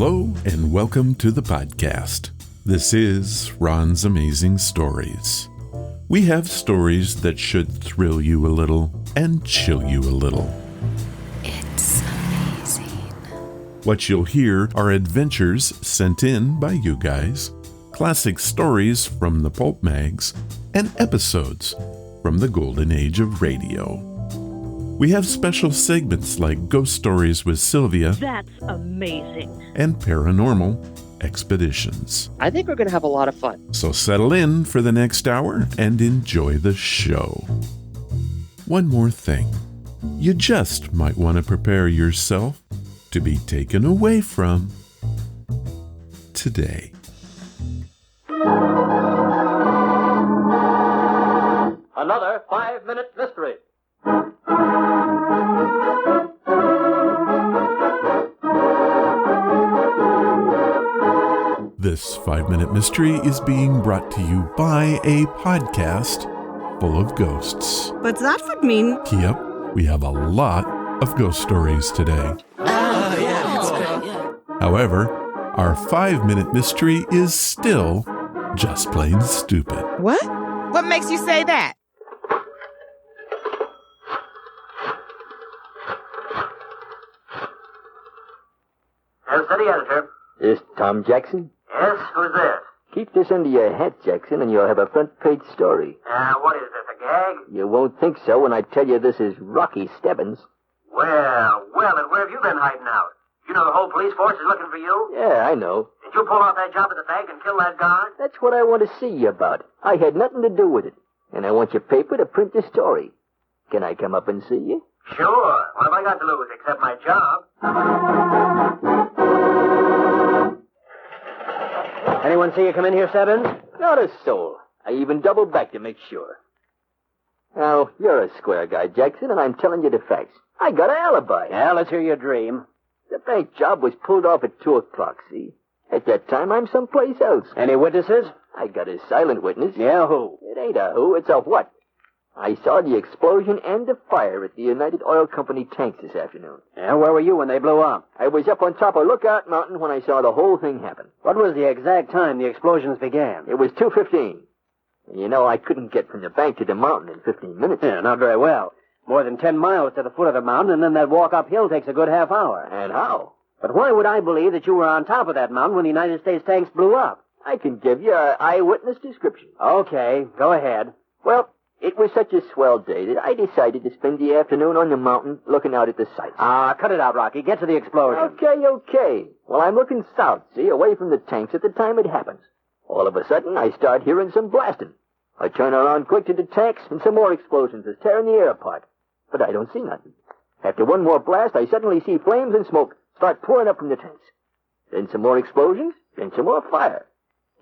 Hello and welcome to the podcast. This is Ron's Amazing Stories. We have stories that should thrill you a little and chill you a little. It's amazing. What you'll hear are adventures sent in by you guys, classic stories from the pulp mags, and episodes from the golden age of radio. We have special segments like Ghost Stories with Sylvia. That's amazing. And Paranormal Expeditions. I think we're going to have a lot of fun. So settle in for the next hour and enjoy the show. One more thing. You just might want to prepare yourself to be taken away from today. Another 5-minute mystery. This 5-minute mystery is being brought to you by a podcast full of ghosts. But that would mean... Yep, we have a lot of ghost stories today. However, our 5-minute mystery is still just plain stupid. What? What makes you say that? Yes, city editor. Is Tom Jackson? Yes, who's this? Keep this under your hat, Jackson, and you'll have a front-page story. What is this, a gag? You won't think so when I tell you this is Rocky Stebbins. Well, and where have you been hiding out? You know the whole police force is looking for you? Yeah, I know. Did you pull off that job at the bank and kill that guard? That's what I want to see you about. I had nothing to do with it. And I want your paper to print the story. Can I come up and see you? Sure. What have I got to lose except my job? Anyone see you come in here, Stebbins? Not a soul. I even doubled back to make sure. Now, you're a square guy, Jackson, and I'm telling you the facts. I got an alibi. Yeah, let's hear your dream. The bank job was pulled off at 2 o'clock, see? At that time, I'm someplace else. Any witnesses? I got a silent witness. Yeah, who? It ain't a who, it's a what. I saw the explosion and the fire at the United Oil Company tanks this afternoon. Yeah, where were you when they blew up? I was up on top of Lookout Mountain when I saw the whole thing happen. What was the exact time the explosions began? It was 2:15. And you know, I couldn't get from the bank to the mountain in 15 minutes. Yeah, not very well. More than 10 miles to the foot of the mountain, and then that walk uphill takes a good half hour. And how? But why would I believe that you were on top of that mountain when the United States tanks blew up? I can give you an eyewitness description. Okay, go ahead. Well, it was such a swell day that I decided to spend the afternoon on the mountain looking out at the sights. Cut it out, Rocky. Get to the explosion. Okay. Well, I'm looking south, see, away from the tanks at the time it happens. All of a sudden, I start hearing some blasting. I turn around quick to the tanks, and some more explosions is tearing the air apart. But I don't see nothing. After one more blast, I suddenly see flames and smoke start pouring up from the tanks. Then some more explosions, then some more fire.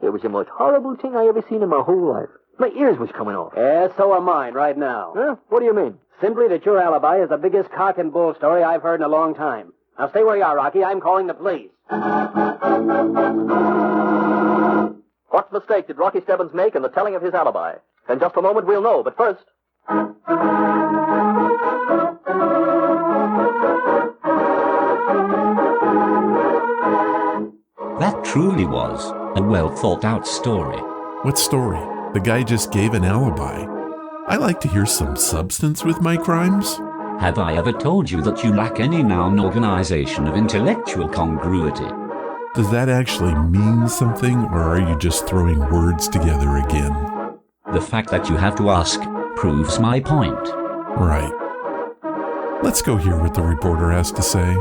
It was the most horrible thing I ever seen in my whole life. My ears was coming off. Yeah, so are mine right now. Huh? What do you mean? Simply that your alibi is the biggest cock and bull story I've heard in a long time. Now stay where you are, Rocky. I'm calling the police. What mistake did Rocky Stebbins make in the telling of his alibi? In just a moment we'll know, but first... That truly was a well-thought-out story. What story? The guy just gave an alibi. I like to hear some substance with my crimes. Have I ever told you that you lack any noun organization of intellectual congruity? Does that actually mean something, or are you just throwing words together again? The fact that you have to ask proves my point. Right. Let's go hear what the reporter has to say.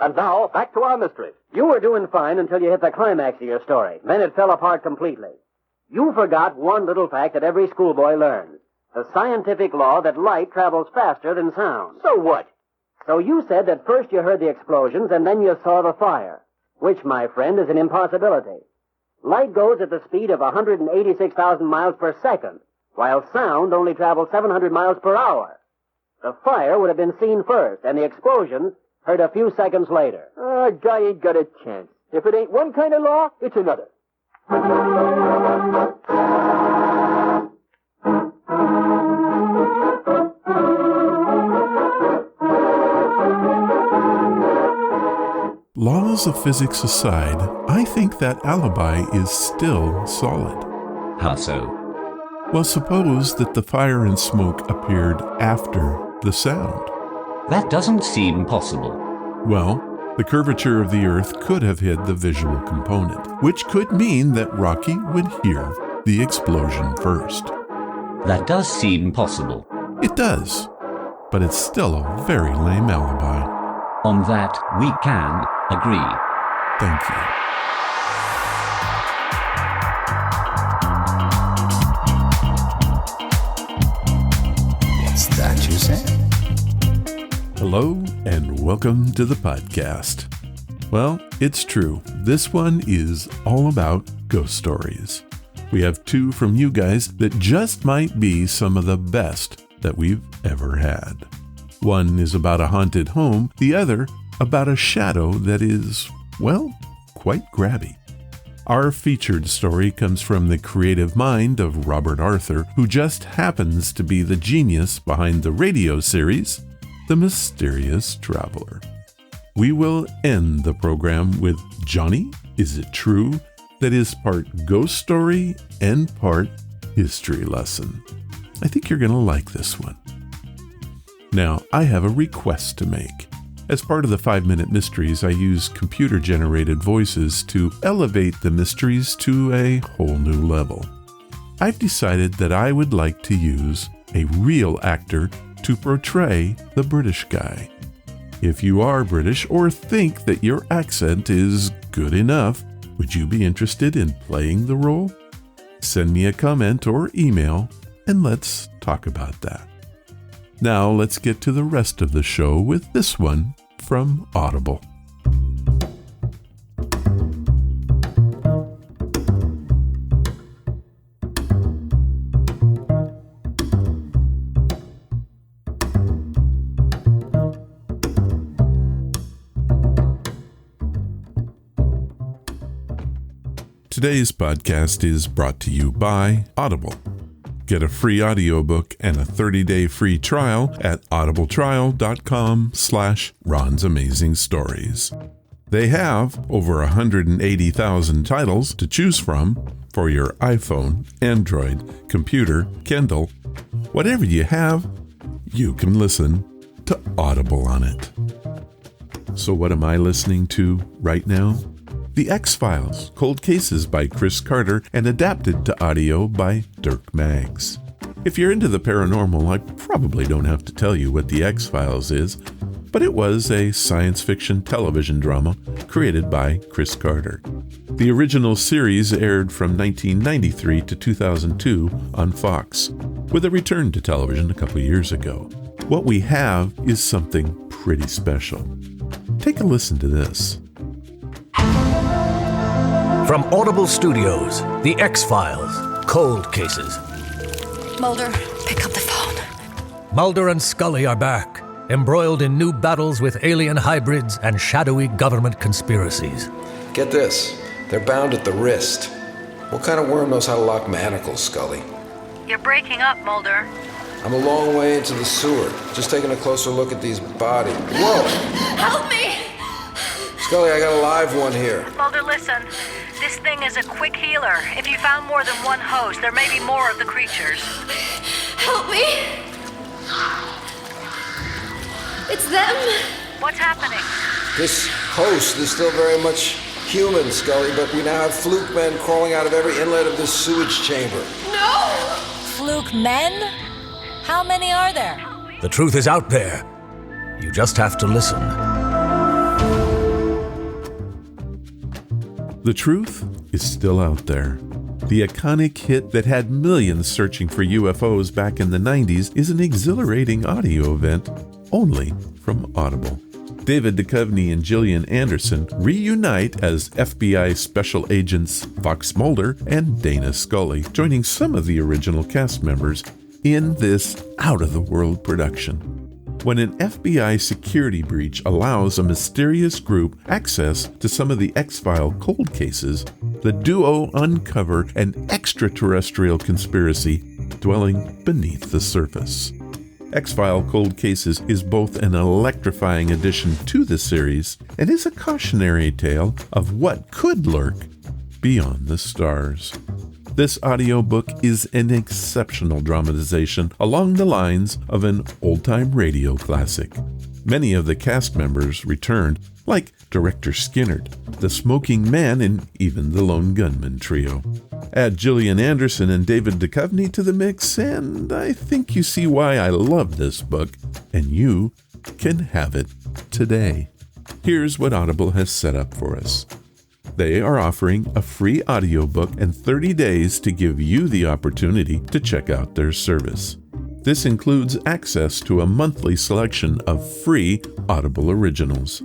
And now, back to our mystery. You were doing fine until you hit the climax of your story. Then it fell apart completely. You forgot one little fact that every schoolboy learns. The scientific law that light travels faster than sound. So what? So you said that first you heard the explosions and then you saw the fire, which, my friend, is an impossibility. Light goes at the speed of 186,000 miles per second, while sound only travels 700 miles per hour. The fire would have been seen first, and the explosions heard a few seconds later. A guy ain't got a chance. If it ain't one kind of law, it's another. laws of physics aside, I think that alibi is still solid. How so? Well, suppose that the fire and smoke appeared after the sound. That doesn't seem possible. Well, the curvature of the Earth could have hid the visual component, which could mean that Rocky would hear the explosion first. That does seem possible. It does, but it's still a very lame alibi. On that, we can agree. Thank you. What's that you said? Hello, and welcome to the podcast. Well, it's true. This one is all about ghost stories. We have two from you guys that just might be some of the best that we've ever had. One is about a haunted home, the other about a shadow that is, well, quite grabby. Our featured story comes from the creative mind of Robert Aurtur, who just happens to be the genius behind the radio series, The Mysterious Traveler. We will end the program with Johnny, Is It True? That is part ghost story and part history lesson. I think you're going to like this one. Now, I have a request to make. As part of the 5-Minute Mysteries, I use computer-generated voices to elevate the mysteries to a whole new level. I've decided that I would like to use a real actor to portray the British guy. If you are British or think that your accent is good enough, would you be interested in playing the role? Send me a comment or email, and let's talk about that. Now let's get to the rest of the show with this one from Audible. Today's podcast is brought to you by Audible. Get a free audiobook and a 30-day free trial at audibletrial.com/Ron's Amazing Stories. They have over 180,000 titles to choose from for your iPhone, Android, computer, Kindle. Whatever you have, you can listen to Audible on it. So what am I listening to right now? The X-Files, Cold Cases by Chris Carter and adapted to audio by Dirk Maggs. If you're into the paranormal, I probably don't have to tell you what The X-Files is, but it was a science fiction television drama created by Chris Carter. The original series aired from 1993 to 2002 on Fox, with a return to television a couple years ago. What we have is something pretty special. Take a listen to this. From Audible Studios, The X-Files, Cold Cases. Mulder, pick up the phone. Mulder and Scully are back, embroiled in new battles with alien hybrids and shadowy government conspiracies. Get this, they're bound at the wrist. What kind of worm knows how to lock manacles, Scully? You're breaking up, Mulder. I'm a long way into the sewer, just taking a closer look at these bodies. Whoa! Help me! Scully, I got a live one here. Mulder, listen. This thing is a quick healer. If you found more than one host, there may be more of the creatures. Help me! It's them! What's happening? This host is still very much human, Scully, but we now have fluke men crawling out of every inlet of this sewage chamber. No! Fluke men? How many are there? The truth is out there. You just have to listen. The truth is still out there. The iconic hit that had millions searching for UFOs back in the 90s is an exhilarating audio event only from Audible. David Duchovny and Gillian Anderson reunite as FBI special agents Fox Mulder and Dana Scully, joining some of the original cast members in this out-of-the-world production. When an FBI security breach allows a mysterious group access to some of the X-File cold cases, the duo uncover an extraterrestrial conspiracy dwelling beneath the surface. X-File Cold Cases is both an electrifying addition to the series and is a cautionary tale of what could lurk beyond the stars. This audiobook is an exceptional dramatization along the lines of an old-time radio classic. Many of the cast members returned, like Director Skinnerd, the Smoking Man, and even the Lone Gunman trio. Add Gillian Anderson and David Duchovny to the mix, and I think you see why I love this book, and you can have it today. Here's what Audible has set up for us. They are offering a free audiobook and 30 days to give you the opportunity to check out their service. This includes access to a monthly selection of free Audible originals.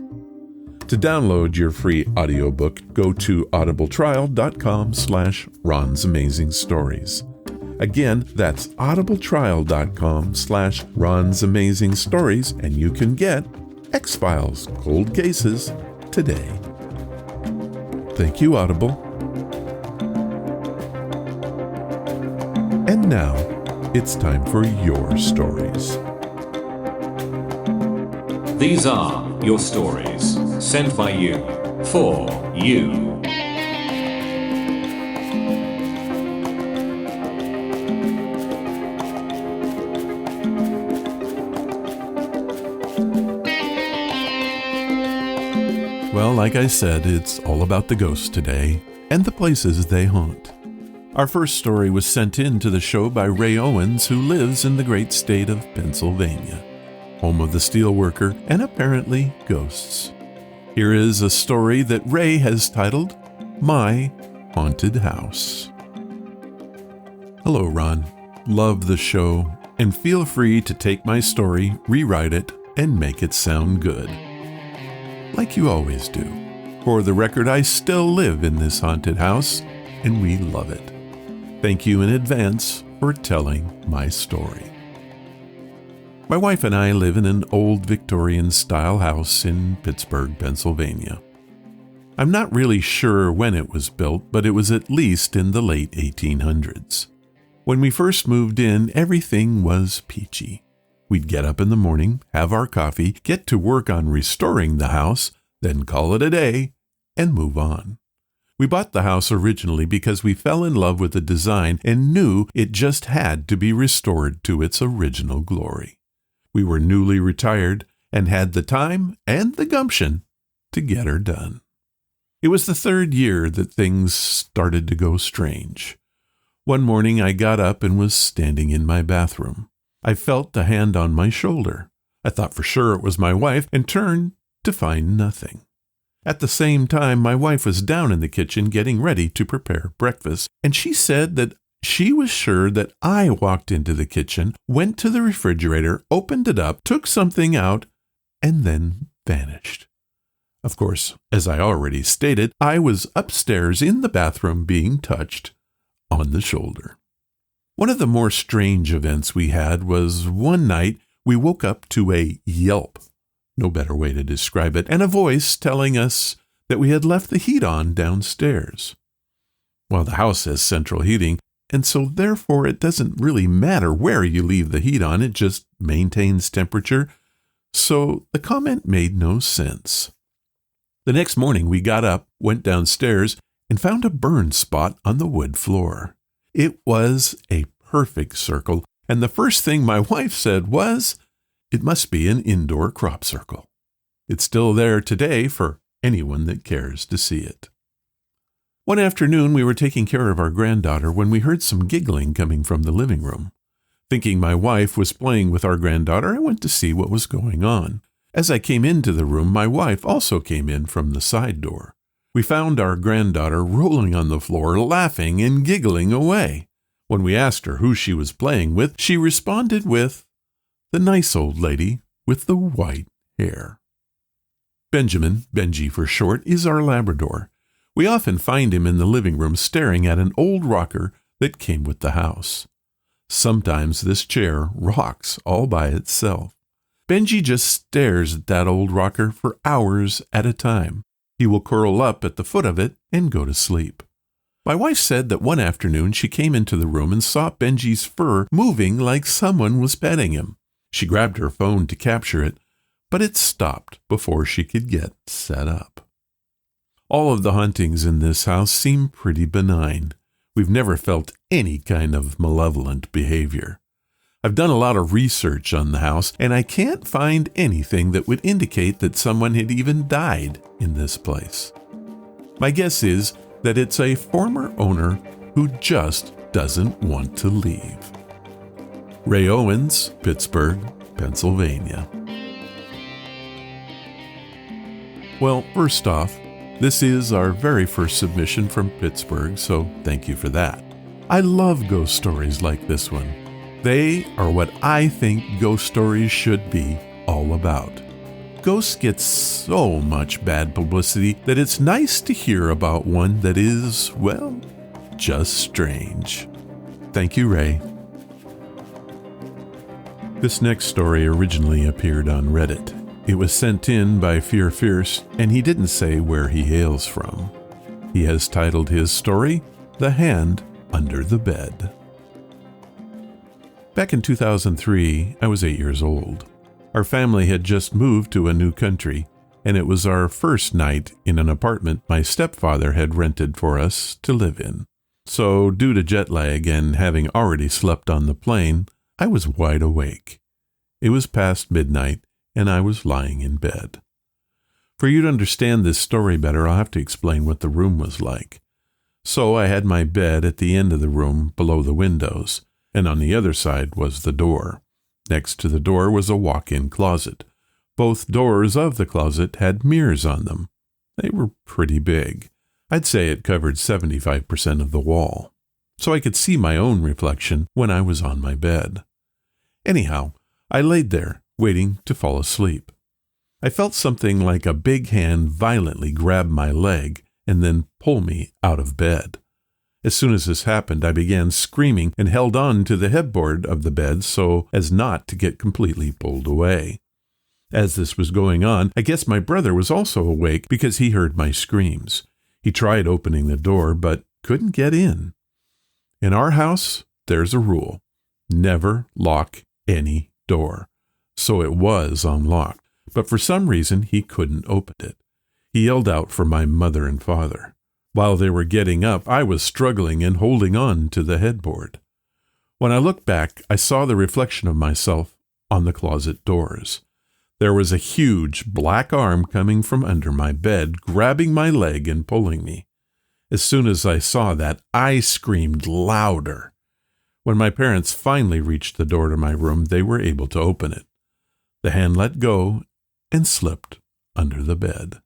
To download your free audiobook, go to audibletrial.com/Ron's Amazing Stories. Again, that's audibletrial.com/Ron's Amazing Stories, and you can get X-Files Cold Cases today. Thank you, Audible. And now, it's time for your stories. These are your stories, sent by you, for you. Well, like I said, it's all about the ghosts today and the places they haunt. Our first story was sent in to the show by Ray Owens, who lives in the great state of Pennsylvania, home of the steelworker and apparently ghosts. Here is a story that Ray has titled, My Haunted House. Hello, Ron. Love the show, and feel free to take my story, rewrite it, and make it sound good. Like you always do. For the record, I still live in this haunted house, and we love it. Thank you in advance for telling my story. My wife and I live in an old Victorian-style house in Pittsburgh, Pennsylvania. I'm not really sure when it was built, but it was at least in the late 1800s. When we first moved in, everything was peachy. We'd get up in the morning, have our coffee, get to work on restoring the house, then call it a day, and move on. We bought the house originally because we fell in love with the design and knew it just had to be restored to its original glory. We were newly retired and had the time and the gumption to get her done. It was the third year that things started to go strange. One morning I got up and was standing in my bathroom. I felt a hand on my shoulder. I thought for sure it was my wife and turned to find nothing. At the same time, my wife was down in the kitchen getting ready to prepare breakfast, and she said that she was sure that I walked into the kitchen, went to the refrigerator, opened it up, took something out, and then vanished. Of course, as I already stated, I was upstairs in the bathroom being touched on the shoulder. One of the more strange events we had was one night we woke up to a yelp, no better way to describe it, and a voice telling us that we had left the heat on downstairs. Well, the house has central heating, and so therefore it doesn't really matter where you leave the heat on, it just maintains temperature, so the comment made no sense. The next morning we got up, went downstairs, and found a burn spot on the wood floor. It was a perfect circle, and the first thing my wife said was, it must be an indoor crop circle. It's still there today for anyone that cares to see it. One afternoon we were taking care of our granddaughter when we heard some giggling coming from the living room. Thinking my wife was playing with our granddaughter, I went to see what was going on. As I came into the room, my wife also came in from the side door. We found our granddaughter rolling on the floor, laughing and giggling away. When we asked her who she was playing with, she responded with, the nice old lady with the white hair. Benjamin, Benji for short, is our Labrador. We often find him in the living room staring at an old rocker that came with the house. Sometimes this chair rocks all by itself. Benji just stares at that old rocker for hours at a time. He will curl up at the foot of it and go to sleep. My wife said that one afternoon she came into the room and saw Benji's fur moving like someone was petting him. She grabbed her phone to capture it, but it stopped before she could get set up. All of the hauntings in this house seem pretty benign. We've never felt any kind of malevolent behavior. I've done a lot of research on the house, and I can't find anything that would indicate that someone had even died in this place. My guess is that it's a former owner who just doesn't want to leave. Ray Owens, Pittsburgh, Pennsylvania. Well, first off, this is our very first submission from Pittsburgh, so thank you for that. I love ghost stories like this one. They are what I think ghost stories should be all about. Ghosts get so much bad publicity that it's nice to hear about one that is, well, just strange. Thank you, Ray. This next story originally appeared on Reddit. It was sent in by Fear Fierce, and he didn't say where he hails from. He has titled his story, The Hand Under the Bed. Back in 2003, I was 8 years old. Our family had just moved to a new country, and it was our first night in an apartment my stepfather had rented for us to live in. So, due to jet lag and having already slept on the plane, I was wide awake. It was past midnight, and I was lying in bed. For you to understand this story better, I'll have to explain what the room was like. So I had my bed at the end of the room below the windows, and on the other side was the door. Next to the door was a walk-in closet. Both doors of the closet had mirrors on them. They were pretty big. I'd say it covered 75% of the wall, so I could see my own reflection when I was on my bed. Anyhow, I laid there, waiting to fall asleep. I felt something like a big hand violently grab my leg and then pull me out of bed. As soon as this happened, I began screaming and held on to the headboard of the bed so as not to get completely pulled away. As this was going on, I guess my brother was also awake because he heard my screams. He tried opening the door, but couldn't get in. In our house, there's a rule. Never lock any door. So it was unlocked, but for some reason he couldn't open it. He yelled out for my mother and father. While they were getting up, I was struggling and holding on to the headboard. When I looked back, I saw the reflection of myself on the closet doors. There was a huge black arm coming from under my bed, grabbing my leg and pulling me. As soon as I saw that, I screamed louder. When my parents finally reached the door to my room, they were able to open it. The hand let go and slipped under the bed.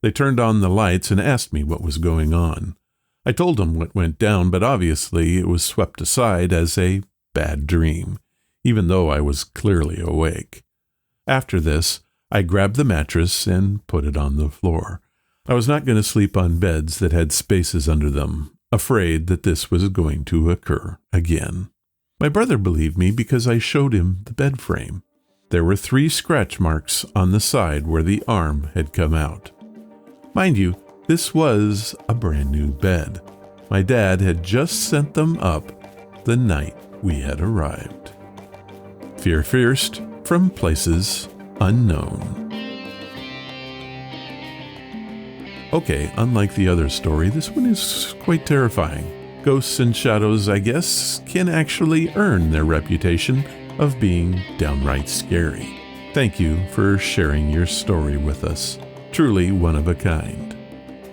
They turned on the lights and asked me what was going on. I told them what went down, but obviously it was swept aside as a bad dream, even though I was clearly awake. After this, I grabbed the mattress and put it on the floor. I was not going to sleep on beds that had spaces under them, afraid that this was going to occur again. My brother believed me because I showed him the bed frame. There were 3 scratch marks on the side where the arm had come out. Mind you, this was a brand new bed. My dad had just sent them up the night we had arrived. Fear Fierced from places unknown. Okay, unlike the other story, this one is quite terrifying. Ghosts and shadows, I guess, can actually earn their reputation of being downright scary. Thank you for sharing your story with us. Truly one of a kind.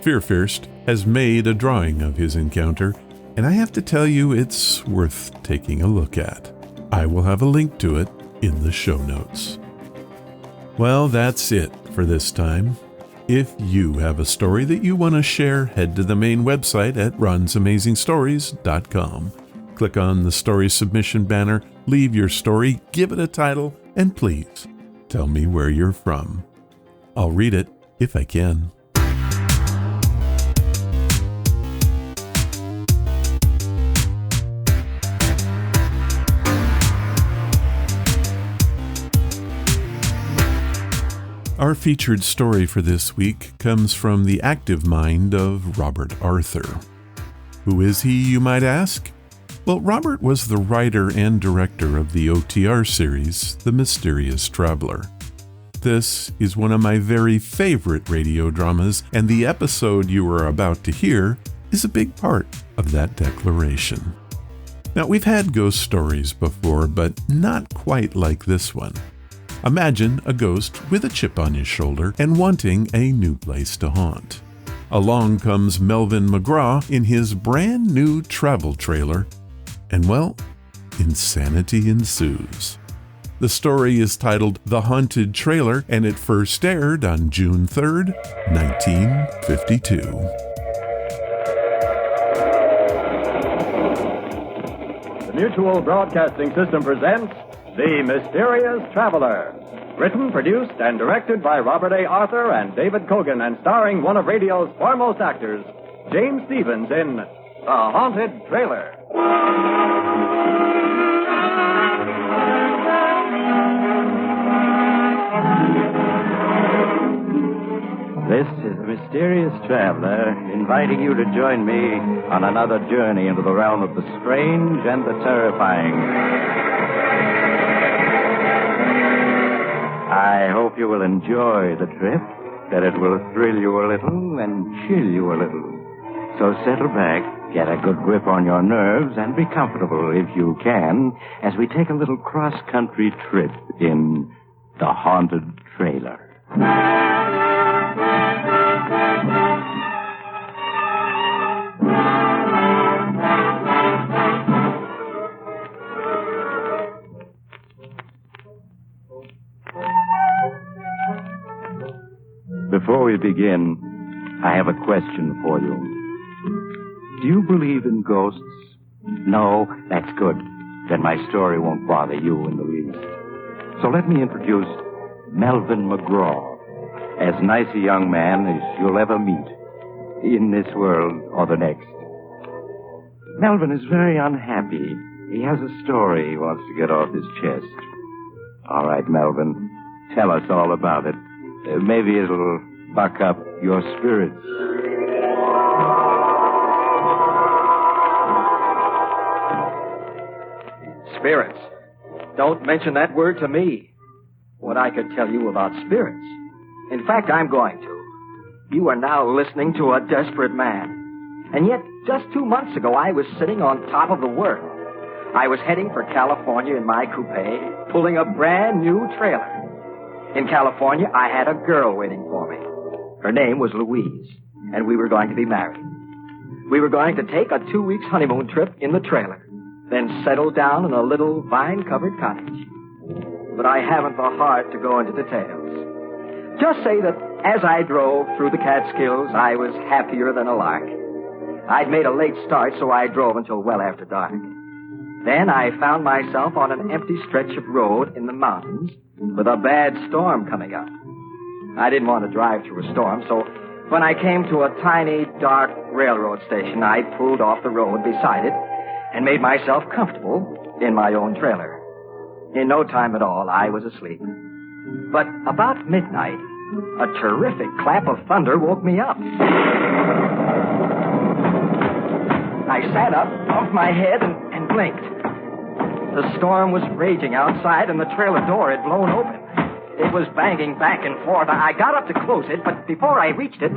Fear Fierced has made a drawing of his encounter, and I have to tell you it's worth taking a look at. I will have a link to it in the show notes. Well, that's it for this time. If you have a story that you want to share, head to the main website at ronsamazingstories.com. Click on the story submission banner, leave your story, give it a title, and please tell me where you're from. I'll read it if I can. Our featured story for this week comes from the active mind of Robert Aurtur. Who is he, you might ask? Well, Robert was the writer and director of the OTR series, The Mysterious Traveler. This is one of my very favorite radio dramas, and the episode you are about to hear is a big part of that declaration. Now, we've had ghost stories before, but not quite like this one. Imagine a ghost with a chip on his shoulder and wanting a new place to haunt. Along comes Melvin McGraw in his brand new travel trailer, and well, insanity ensues. The story is titled The Haunted Trailer, and it first aired on June 3rd, 1952. The Mutual Broadcasting System presents The Mysterious Traveler. Written, produced, and directed by Robert Aurtur and David Cogan, and starring one of radio's foremost actors, James Stevens, in The Haunted Trailer. This is the Mysterious Traveler, inviting you to join me on another journey into the realm of the strange and the terrifying. I hope you will enjoy the trip, that it will thrill you a little and chill you a little. So settle back, get a good grip on your nerves, and be comfortable, if you can, as we take a little cross-country trip in The Haunted Trailer. Before we begin, I have a question for you. Do you believe in ghosts? No? That's good. Then my story won't bother you in the least. So let me introduce Melvin McGraw, as nice a young man as you'll ever meet, in this world or the next. Melvin is very unhappy. He has a story he wants to get off his chest. All right, Melvin, tell us all about it. Maybe it'll buck up your spirits. Spirits. Don't mention that word to me. What I could tell you about spirits. In fact, I'm going to. You are now listening to a desperate man. And yet, just 2 months ago, I was sitting on top of the world. I was heading for California in my coupe, pulling a brand new trailer. In California, I had a girl waiting for me. Her name was Louise, and we were going to be married. We were going to take a 2-week honeymoon trip in the trailer, then settle down in a little vine-covered cottage. But I haven't the heart to go into details. Just say that as I drove through the Catskills, I was happier than a lark. I'd made a late start, so I drove until well after dark. Then I found myself on an empty stretch of road in the mountains with a bad storm coming up. I didn't want to drive through a storm, so when I came to a tiny, dark railroad station, I pulled off the road beside it and made myself comfortable in my own trailer. In no time at all, I was asleep. But about midnight, a terrific clap of thunder woke me up. I sat up, bumped my head, and blinked. The storm was raging outside, and the trailer door had blown open. It was banging back and forth. I got up to close it, but before I reached it,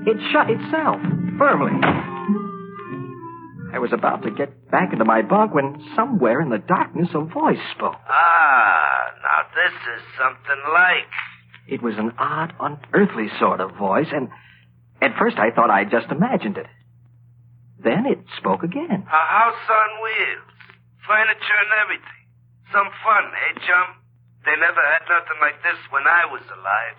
it shut itself, firmly. I was about to get back into my bunk when somewhere in the darkness a voice spoke. Now this is something like. It was an odd, unearthly sort of voice, and at first I thought I'd just imagined it. Then it spoke again. A house on wheels, furniture and everything. Some fun, eh, chum? They never had nothing like this when I was alive.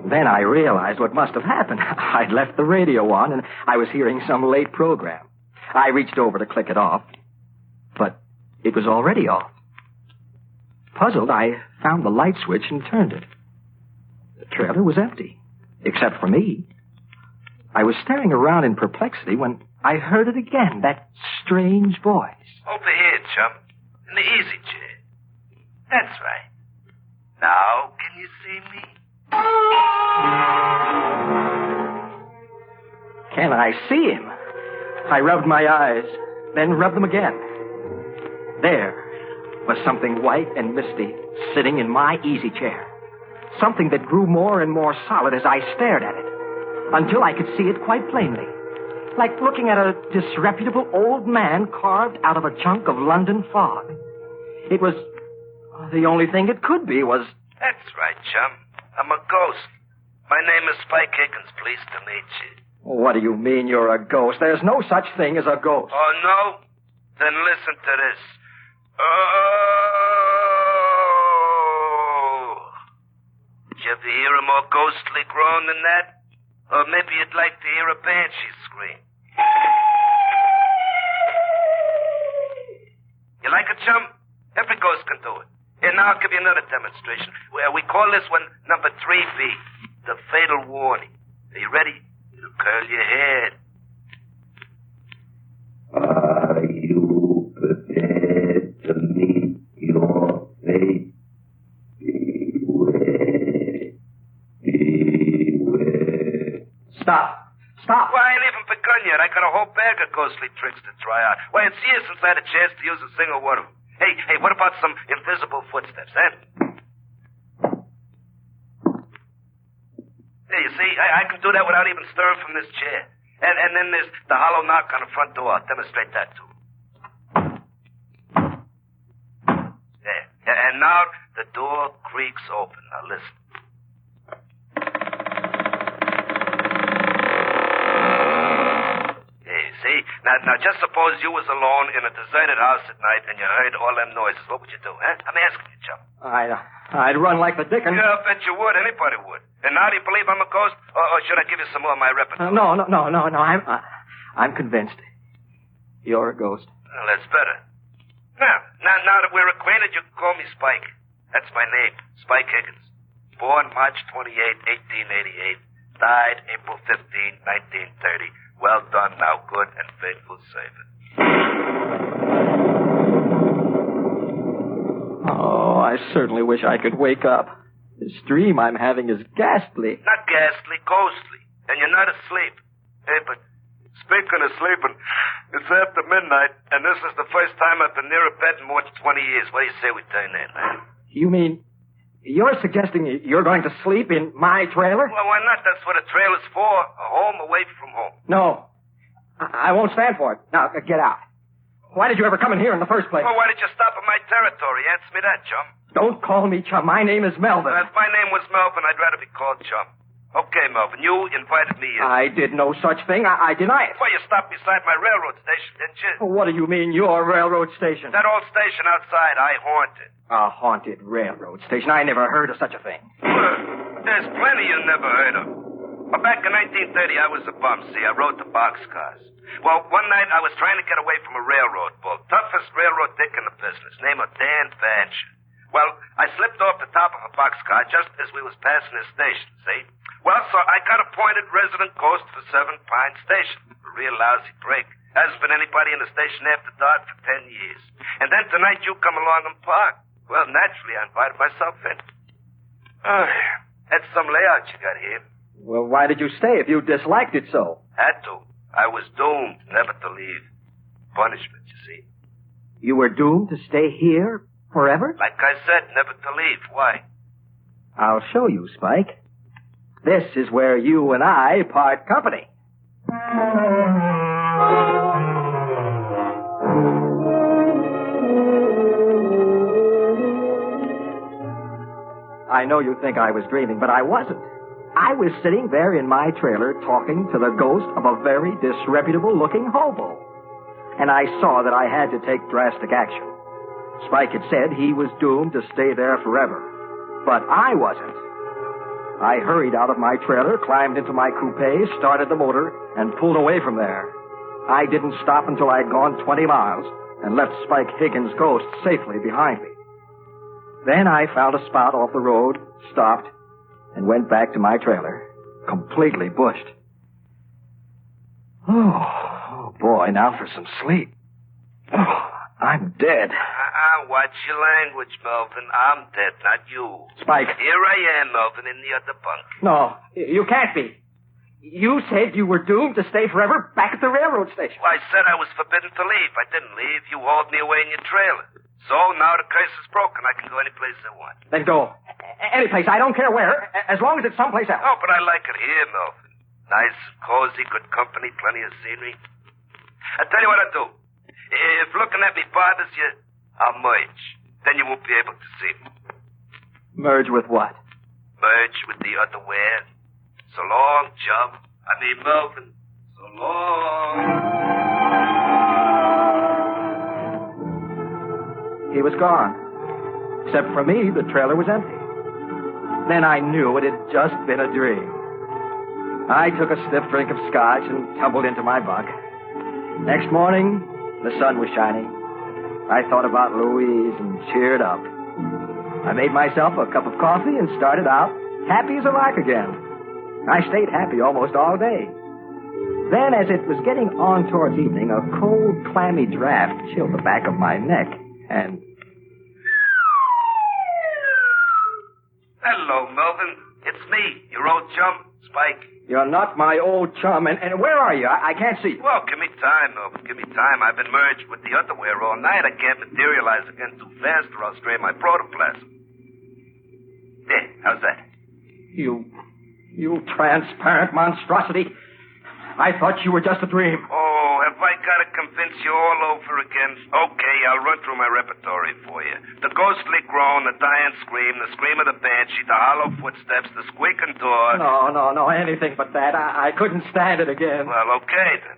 Then I realized what must have happened. I'd left the radio on, and I was hearing some late program. I reached over to click it off, but it was already off. Puzzled, I found the light switch and turned it. The trailer was empty, except for me. I was staring around in perplexity when I heard it again, that strange voice. Over here, chum. In the easy chair. That's right. Now, can you see me? Can I see him? I rubbed my eyes, then rubbed them again. There was something white and misty sitting in my easy chair. Something that grew more and more solid as I stared at it, until I could see it quite plainly. Like looking at a disreputable old man carved out of a chunk of London fog. It was... the only thing it could be was... That's right, chum. I'm a ghost. My name is Spike Higgins. Pleased to meet you. What do you mean you're a ghost? There's no such thing as a ghost. Oh, no? Then listen to this. Oh! Did you ever hear a more ghostly groan than that? Or maybe you'd like to hear a banshee scream. You like it, chum? Every ghost can do it. Here, now I'll give you another demonstration. We call this one number 3B, the fatal warning. Are you ready? It'll curl your head. Are you prepared to meet your fate? Beware. Beware. Stop. Stop. Well, I ain't even begun yet. I got a whole bag of ghostly tricks to try out. Why, it's years since I had a chance to use a single one of them. Hey, what about some invisible footsteps, eh? Hey, you see, I can do that without even stirring from this chair. And then there's the hollow knock on the front door. I'll demonstrate that, too. There. And now the door creaks open. Now, listen. See? Now, just suppose you was alone in a deserted house at night and you heard all them noises. What would you do, huh? I'm asking you, chum. I'd run like the dickens. Yeah, I bet you would. Anybody would. And now do you believe I'm a ghost? Or should I give you some more of my repertoire? No. I'm convinced. You're a ghost. Well, that's better. Now that we're acquainted, you can call me Spike. That's my name, Spike Higgins. Born March 28, 1888. Died April 15, 1930. Well done, now good and faithful servant. Oh, I certainly wish I could wake up. This dream I'm having is ghastly. Not ghastly, ghostly. And you're not asleep. Hey, but speaking of sleeping, it's after midnight, and this is the first time I've been near a bed in more than 20 years. What do you say we turn in, man? You mean... you're suggesting you're going to sleep in my trailer? Well, why not? That's what a trailer's for. A home away from home. No. I won't stand for it. Now, get out. Why did you ever come in here in the first place? Well, why did you stop at my territory? Answer me that, chum. Don't call me chum. My name is Melvin. If my name was Melvin, I'd rather be called chum. Okay, Melvin, you invited me in. I did no such thing. I deny it. Well, you stopped beside my railroad station, didn't you? What do you mean, your railroad station? That old station outside, I haunted. A haunted railroad station? I never heard of such a thing. There's plenty you never heard of. Well, back in 1930, I was a bum, see. I rode the boxcars. Well, one night I was trying to get away from a railroad bull. Toughest railroad dick in the business. Name of Dan Vancher. Well, I slipped off the top of a boxcar just as we was passing his station, see? Well, so I got appointed resident ghost for 7 Pine Station. A real lousy break. Hasn't been anybody in the station after dark for 10 years. And then tonight you come along and park. Well, naturally, I invited myself in. Oh, that's some layout you got here. Well, why did you stay if you disliked it so? Had to. I was doomed never to leave. Punishment, you see. You were doomed to stay here forever? Like I said, never to leave. Why? I'll show you, Spike. This is where you and I part company. I know you think I was dreaming, but I wasn't. I was sitting there in my trailer talking to the ghost of a very disreputable-looking hobo. And I saw that I had to take drastic action. Spike had said he was doomed to stay there forever. But I wasn't. I hurried out of my trailer, climbed into my coupe, started the motor, and pulled away from there. I didn't stop until I'd gone 20 miles and left Spike Higgins' ghost safely behind me. Then I found a spot off the road, stopped, and went back to my trailer, completely bushed. Oh, boy, now for some sleep. Oh, I'm dead. Watch your language, Melvin. I'm dead, not you. Spike. Here I am, Melvin, in the other bunk. No, you can't be. You said you were doomed to stay forever back at the railroad station. Well, I said I was forbidden to leave. I didn't leave. You hauled me away in your trailer. So now the curse is broken. I can go any place I want. Then go. Any place. I don't care where, as long as it's someplace else. Oh, but I like it here, Melvin. Nice, cozy, good company, plenty of scenery. I'll tell you what I'll do. If looking at me bothers you, I'll merge. Then you won't be able to see me. Merge with what? Merge with the otherwhere. So long, chum. I mean, Melvin. So long. He was gone. Except for me, the trailer was empty. Then I knew it had just been a dream. I took a stiff drink of scotch and tumbled into my bunk. Next morning, the sun was shining. I thought about Louise and cheered up. I made myself a cup of coffee and started out happy as a lark again. I stayed happy almost all day. Then, as it was getting on towards evening, a cold, clammy draft chilled the back of my neck, and... Hello, Melvin. It's me, your old chum, Spike. You're not my old chum, and where are you? I can't see you. Well, give me time, Melvin. Give me time. I've been merged with the otherwhere all night. I can't materialize again too fast or I'll strain my protoplasm. There, how's that? You transparent monstrosity. I thought you were just a dream. Oh, have I got to convince you all over again? Okay, I'll run through my repertory for you. The ghostly groan, the dying scream, the scream of the banshee, the hollow footsteps, the squeaking door. No, anything but that. I couldn't stand it again. Well, okay then.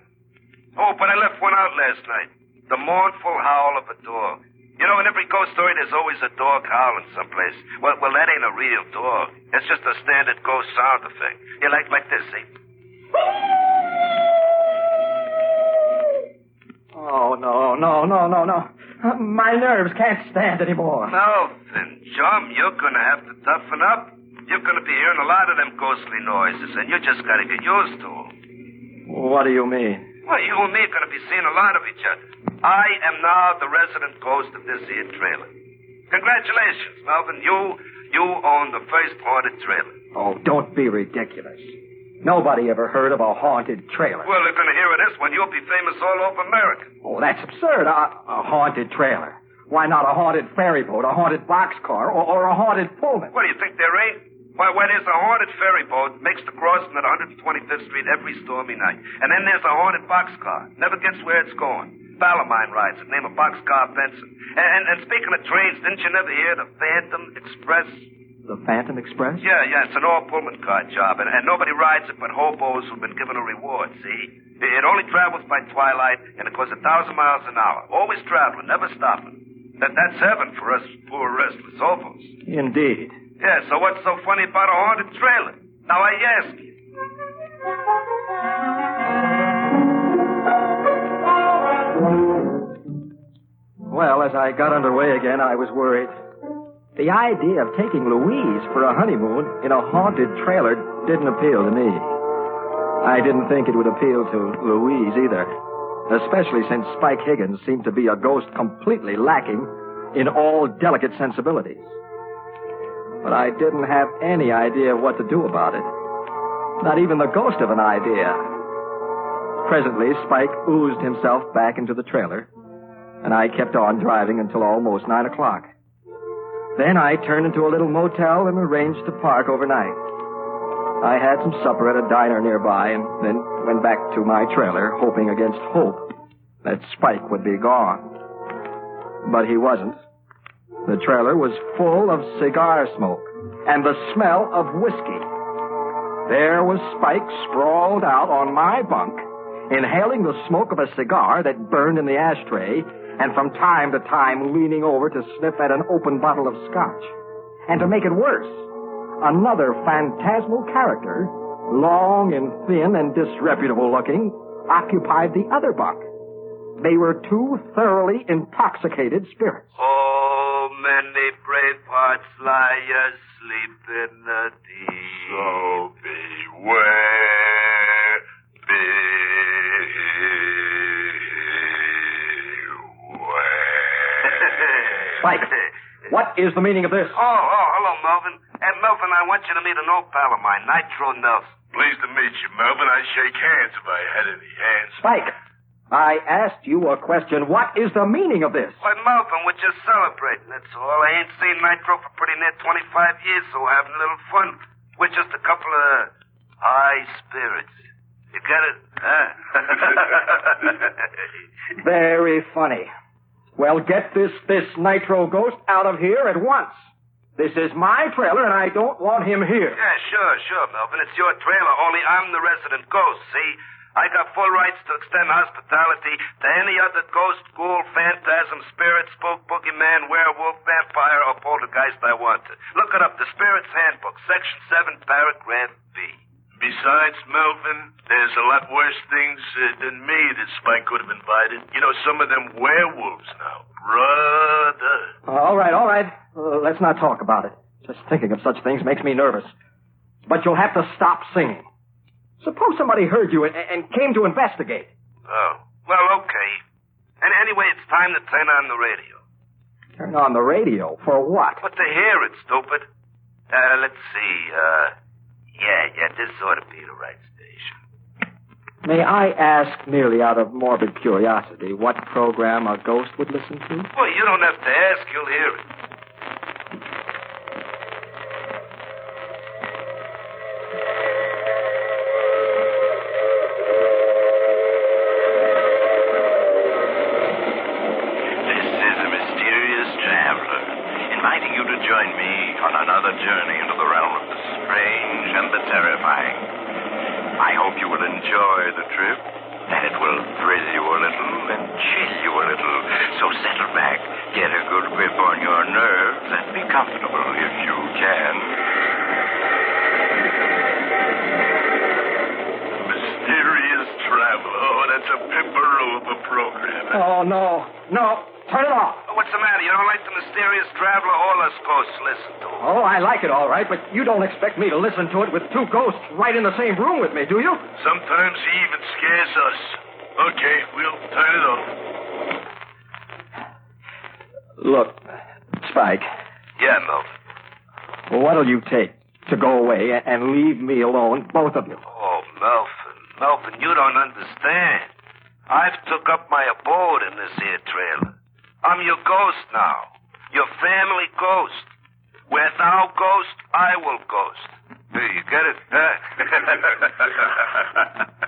Oh, but I left one out last night. The mournful howl of a dog. You know, in every ghost story, there's always a dog howling someplace. Well, that ain't a real dog. It's just a standard ghost sound effect. You like this, see? Oh, no. My nerves can't stand anymore. Melvin, chum, you're gonna have to toughen up. You're gonna be hearing a lot of them ghostly noises, and you just gotta get used to them. What do you mean? Well, you and me are gonna be seeing a lot of each other. I am now the resident ghost of this here trailer. Congratulations, Melvin. You own the first haunted trailer. Oh, don't be ridiculous. Nobody ever heard of a haunted trailer. Well, they're going to hear of this one. You'll be famous all over America. Oh, that's absurd. A haunted trailer. Why not a haunted ferry boat, a haunted boxcar, or a haunted Pullman? What, do you think there ain't? Why, there's a haunted ferry boat makes the crossing at 125th Street every stormy night. And then there's a haunted boxcar. Never gets where it's going. Pal of mine rides it, name of Boxcar Benson. And speaking of trains, didn't you never hear the Phantom Express? The Phantom Express? Yeah, it's an all-Pullman car job, and nobody rides it but hobos who've been given a reward, see? It only travels by twilight, and it goes 1,000 miles an hour. Always traveling, never stopping. That's heaven for us poor restless hobos. Indeed. Yeah, so what's so funny about a haunted trailer? Now I ask you. Well, as I got underway again, I was worried. The idea of taking Louise for a honeymoon in a haunted trailer didn't appeal to me. I didn't think it would appeal to Louise either, especially since Spike Higgins seemed to be a ghost completely lacking in all delicate sensibilities. But I didn't have any idea what to do about it. Not even the ghost of an idea. Presently, Spike oozed himself back into the trailer, and I kept on driving until almost 9 o'clock. Then I turned into a little motel and arranged to park overnight. I had some supper at a diner nearby and then went back to my trailer, hoping against hope that Spike would be gone. But he wasn't. The trailer was full of cigar smoke and the smell of whiskey. There was Spike sprawled out on my bunk, inhaling the smoke of a cigar that burned in the ashtray, and from time to time leaning over to sniff at an open bottle of scotch. And to make it worse, another phantasmal character, long and thin and disreputable looking, occupied the other bunk. They were two thoroughly intoxicated spirits. Oh, many brave hearts lie asleep in the deep. So beware, Spike, what is the meaning of this? Oh, hello, Melvin. Melvin, I want you to meet an old pal of mine, Nitro Nelson. Pleased to meet you, Melvin. I'd shake hands if I had any hands. Spike, I asked you a question. What is the meaning of this? Why, Melvin, we're just celebrating, that's all. I ain't seen Nitro for pretty near 25 years, so we're having a little fun. We're just a couple of high spirits. You get it? Huh? Very funny. Well, get this Nitro ghost out of here at once. This is my trailer, and I don't want him here. Yeah, sure, Melvin. It's your trailer, only I'm the resident ghost, see? I got full rights to extend hospitality to any other ghost, ghoul, phantasm, spirit, spook, boogeyman, werewolf, vampire, or poltergeist I want to. Look it up, the Spirit's Handbook, Section 7, Paragraph B. Besides, Melvin, there's a lot worse things than me that Spike could have invited. You know, some of them werewolves now. Brother. All right. Let's not talk about it. Just thinking of such things makes me nervous. But you'll have to stop singing. Suppose somebody heard you and came to investigate. Oh, well, okay. And anyway, it's time to turn on the radio. Turn on the radio? For what? But to hear it, stupid. Let's see, Yeah, this ought to be the right station. May I ask, merely out of morbid curiosity, what program a ghost would listen to? Well, you don't have to ask, you'll hear it. This is a mysterious traveler, inviting you to join me on another journey into the realm of the strange and the terrifying. I hope you will enjoy the trip, that it will thrill you a little and chill you a little. So settle back, get a good grip on your nerves, and be comfortable if you can. Mysterious Traveler. Oh, that's a pimperoo of a program. Oh, no. Turn it off. What's the matter? You don't like the Mysterious Traveler? All us ghosts listen to it. Oh, I like it all right, but you don't expect me to listen to it with two ghosts right in the same room with me, do you? Sometimes he even scares us. Okay, we'll turn it off. Look, Spike. Yeah, Melvin. What'll you take to go away and leave me alone, both of you? Oh, Melvin, you don't understand. I've took up my abode in this here trailer. I'm your ghost now. Your family ghost. Where thou ghost, I will ghost. Hey, you get it?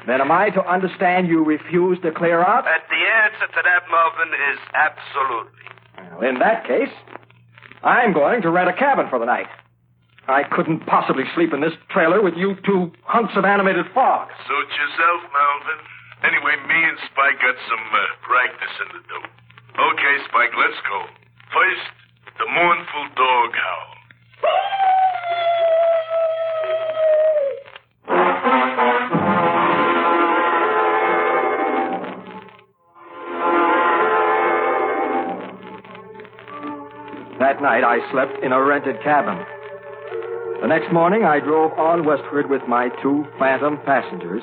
Then am I to understand you refuse to clear out? The answer to that, Melvin, is absolutely. Well, in that case, I'm going to rent a cabin for the night. I couldn't possibly sleep in this trailer with you two hunks of animated fog. Suit yourself, Melvin. Anyway, me and Spike got some practice in the dope. Okay, Spike, let's go. First, the mournful dog howl. That night, I slept in a rented cabin. The next morning, I drove on westward with my two phantom passengers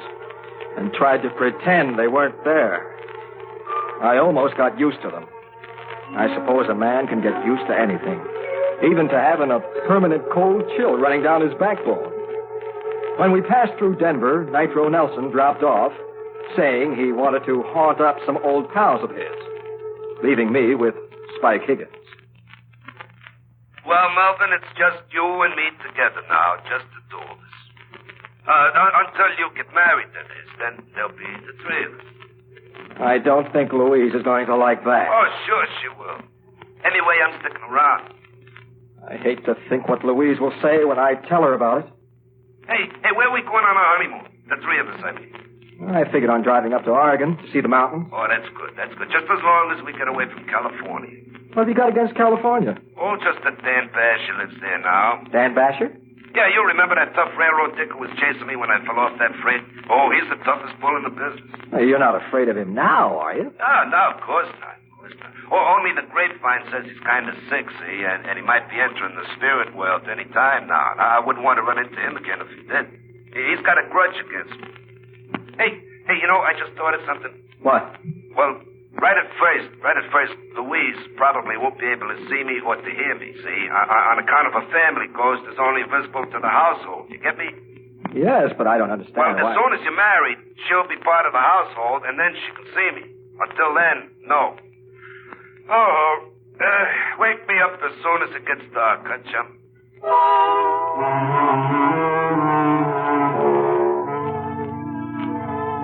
and tried to pretend they weren't there. I almost got used to them. I suppose a man can get used to anything, even to having a permanent cold chill running down his backbone. When we passed through Denver, Nitro Nelson dropped off, saying he wanted to haunt up some old pals of his, leaving me with Spike Higgins. Well, Melvin, it's just you and me together now, just the two of us. Until you get married, that is. Then there'll be the three of us. I don't think Louise is going to like that. Oh, sure she will. Anyway, I'm sticking around. I hate to think what Louise will say when I tell her about it. Hey, where are we going on our honeymoon? The three of us, I mean. I figured on driving up to Oregon to see the mountains. Oh, that's good. Just as long as we get away from California. What have you got against California? Oh, just that Dan Basher lives there now. Dan Basher? Yeah, you remember that tough railroad dick who was chasing me when I fell off that freight? Oh, he's the toughest bull in the business. Hey, you're not afraid of him now, are you? No, of course not. Oh, only the grapevine says he's kind of sick, see, and he might be entering the spirit world any time now. I wouldn't want to run into him again if he did. He's got a grudge against me. Hey, you know, I just thought of something. What? Well, right at first, Louise probably won't be able to see me or to hear me, see? On account of a family ghost is only visible to the household. You get me? Yes, but I don't understand Well, why. as soon as you're married, she'll be part of the household, and then she can see me. Until then, no. Wake me up as soon as it gets dark, huh, chum?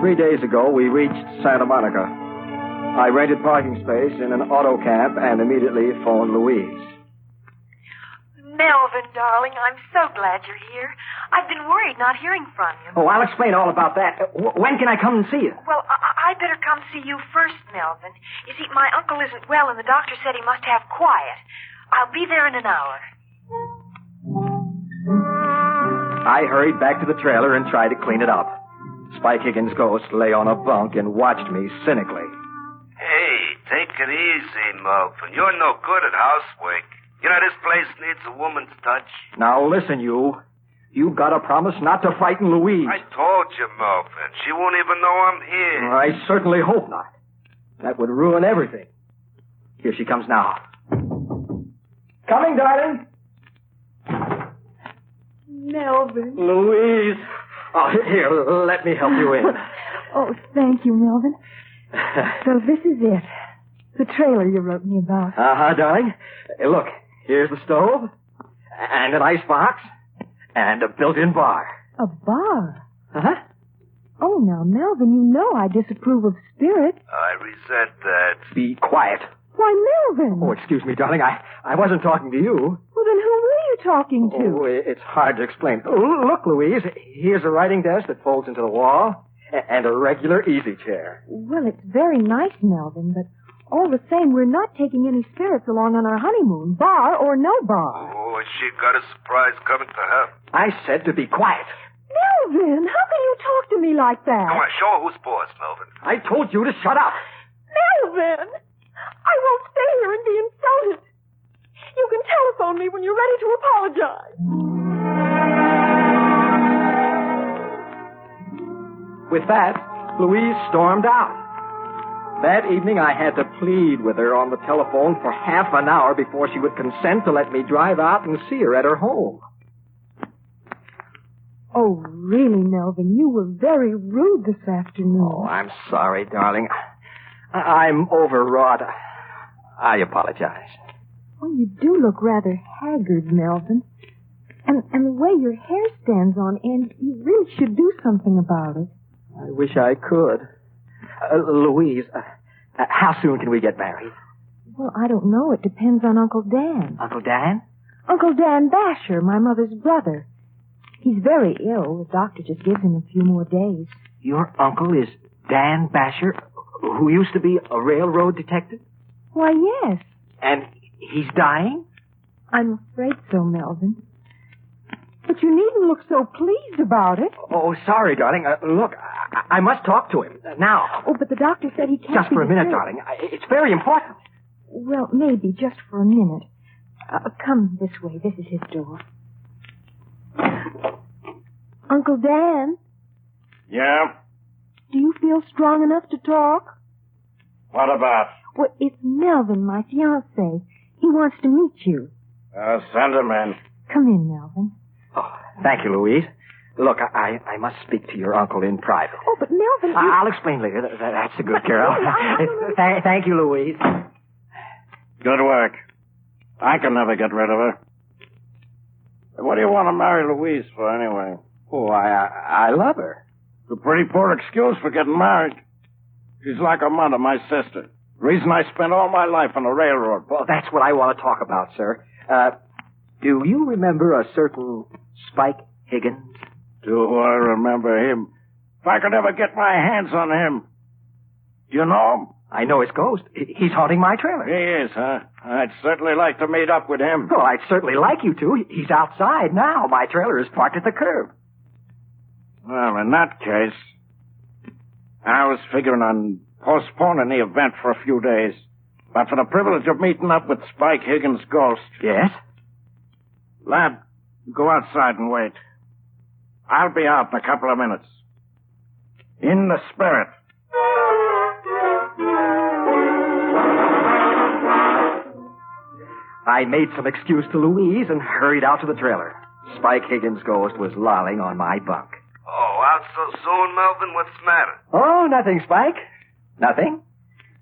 3 days ago, we reached Santa Monica. I rented parking space in an auto cab and immediately phoned Louise. Melvin, darling, I'm so glad you're here. I've been worried not hearing from you. Oh, I'll explain all about that. When can I come and see you? Well, I better come see you first, Melvin. You see, my uncle isn't well, and the doctor said he must have quiet. I'll be there in an hour. I hurried back to the trailer and tried to clean it up. Spike Higgins' ghost lay on a bunk and watched me cynically. Hey, take it easy, Melvin. You're no good at housework. You know, this place needs a woman's touch. Now listen, you. You've got to promise not to frighten Louise. I told you, Melvin. She won't even know I'm here. I certainly hope not. That would ruin everything. Here she comes now. Coming, darling. Melvin. Louise. Oh, here, let me help you in. Oh, thank you, Melvin. So this is it. The trailer you wrote me about. Uh-huh, darling. Look, here's the stove, and an icebox, and a built-in bar. A bar? Uh-huh. Oh, now, Melvin, you know I disapprove of spirits. I resent that. Be quiet. Why, Melvin! Oh, excuse me, darling. I wasn't talking to you. Well, then who were you talking to? Oh, it's hard to explain. Oh, look, Louise, here's a writing desk that folds into the wall, and a regular easy chair. Well, it's very nice, Melvin, but all the same, we're not taking any spirits along on our honeymoon, bar or no bar. Oh, she got a surprise coming to her. I said to be quiet. Melvin, how can you talk to me like that? Come on, show her who's boss, Melvin. I told you to shut up. Melvin! I won't stay here and be insulted. You can telephone me when you're ready to apologize. With that, Louise stormed out. That evening, I had to plead with her on the telephone for half an hour before she would consent to let me drive out and see her at her home. Oh, really, Melvin, you were very rude this afternoon. Oh, I'm sorry, darling. I'm overwrought. I apologize. Well, you do look rather haggard, Melvin. And the way your hair stands on end, you really should do something about it. I wish I could. Louise, how soon can we get married? Well, I don't know. It depends on Uncle Dan. Uncle Dan? Uncle Dan Basher, my mother's brother. He's very ill. The doctor just gives him a few more days. Your uncle is Dan Basher, who used to be a railroad detective? Why, yes. And he's dying? I'm afraid so, Melvin. But you needn't look so pleased about it. Oh, sorry, darling. Look, I must talk to him now. Oh, but the doctor said he can't. Just for a minute, darling. It's very important. Well, maybe just for a minute. Come this way. This is his door. Uncle Dan? Yeah? Do you feel strong enough to talk? What about? Well, it's Melvin, my fiancé. He wants to meet you. Send him in. Come in, Melvin. Oh, thank you, Louise. Look, I must speak to your uncle in private. Oh, but Melvin... I'll explain later. That's a good girl. Thank you, Louise. Good work. I can never get rid of her. What do you want to marry Louise for, anyway? Oh, I love her. It's a pretty poor excuse for getting married. She's like her mother, my sister. The reason I spent all my life on the railroad. Well, that's what I want to talk about, sir. Do you remember a certain Spike Higgins? Do I remember him? If I could ever get my hands on him. Do you know him? I know his ghost. He's haunting my trailer. He is, huh? I'd certainly like to meet up with him. Well, I'd certainly like you to. He's outside now. My trailer is parked at the curb. Well, in that case, I was figuring on postponing the event for a few days. But for the privilege of meeting up with Spike Higgins' ghost. Yes? Lad, go outside and wait. I'll be out in a couple of minutes. In the spirit. I made some excuse to Louise and hurried out to the trailer. Spike Higgins' ghost was lolling on my bunk. Oh, out so soon, Melvin? What's the matter? Oh, nothing, Spike. Nothing.